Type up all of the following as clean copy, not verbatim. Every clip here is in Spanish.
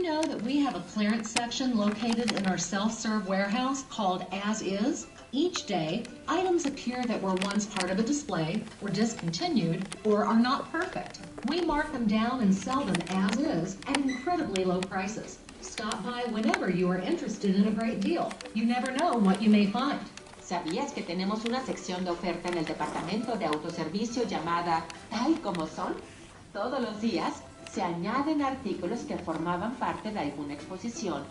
you know that we have a clearance section located in our self-serve warehouse called As Is? Each day, items appear that were once part of a display, or discontinued, or are not perfect. We mark them down and sell them as is at incredibly low prices. Stop by whenever you are interested in a great deal. You never know what you may find. ¿Sabías que tenemos una sección de oferta en el departamento de autoservicio llamada Tal como son? Todos los días se añaden artículos que formaban parte de alguna exposición,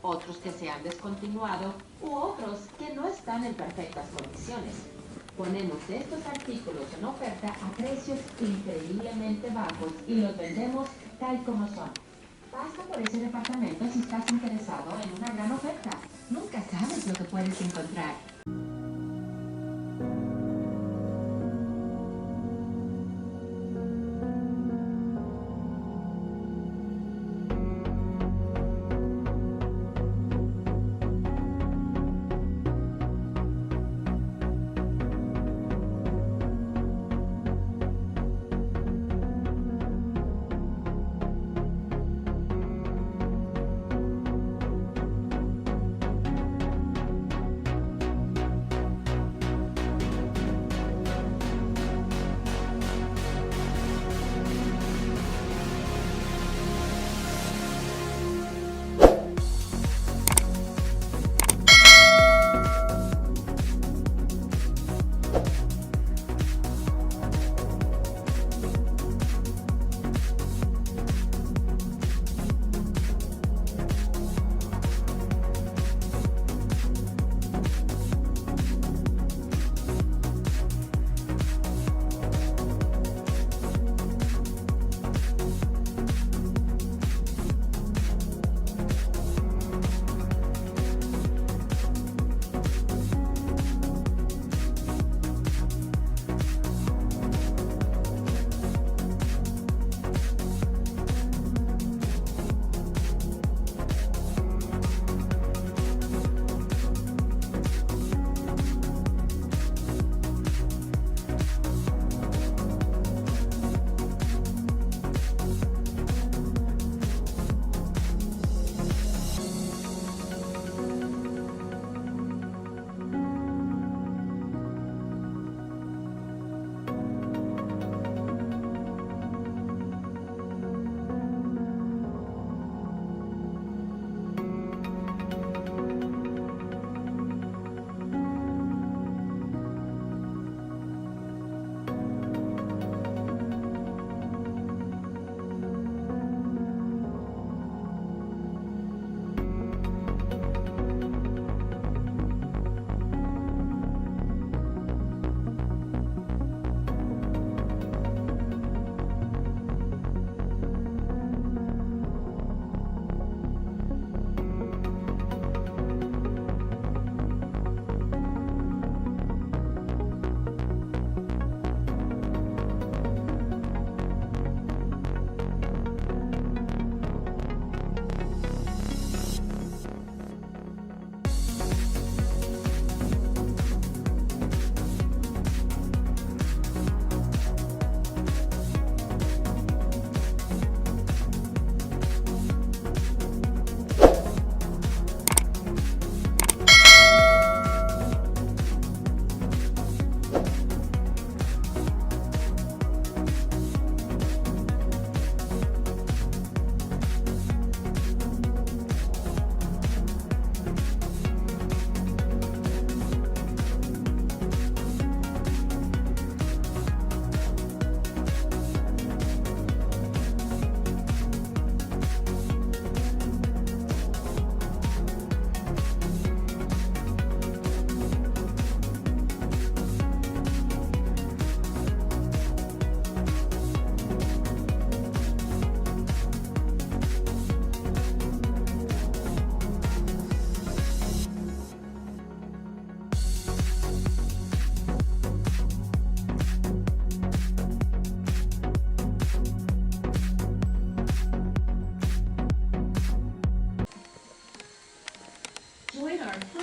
otros que se han descontinuado u otros que no están en perfectas condiciones. Ponemos estos artículos en oferta a precios increíblemente bajos y los vendemos tal como son. Pasa por ese departamento si estás interesado en una gran oferta. Nunca sabes lo que puedes encontrar.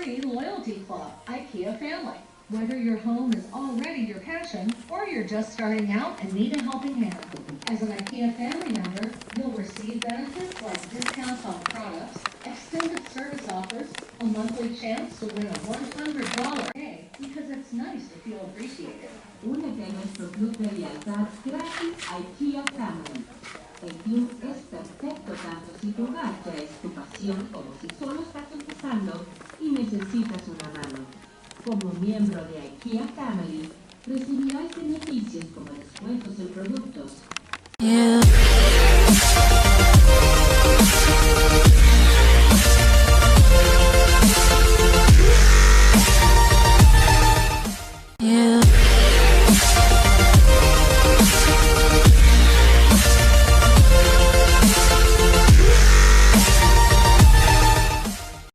free loyalty club, Ikea Family. Whether your home is already your passion or you're just starting out and need a helping hand, As an IKEA family member, you'll receive benefits like discounts on products, extended service offers, a monthly chance to win a $100 pay, because it's nice to feel appreciated. Únete a nuestro club de lealtad gratis IKEA Family. El club es perfecto tanto si tu hogar ya es tu pasión como si solo estás empezando y necesitas una mano. Como miembro de IKEA Family, recibirás beneficios como descuentos en productos,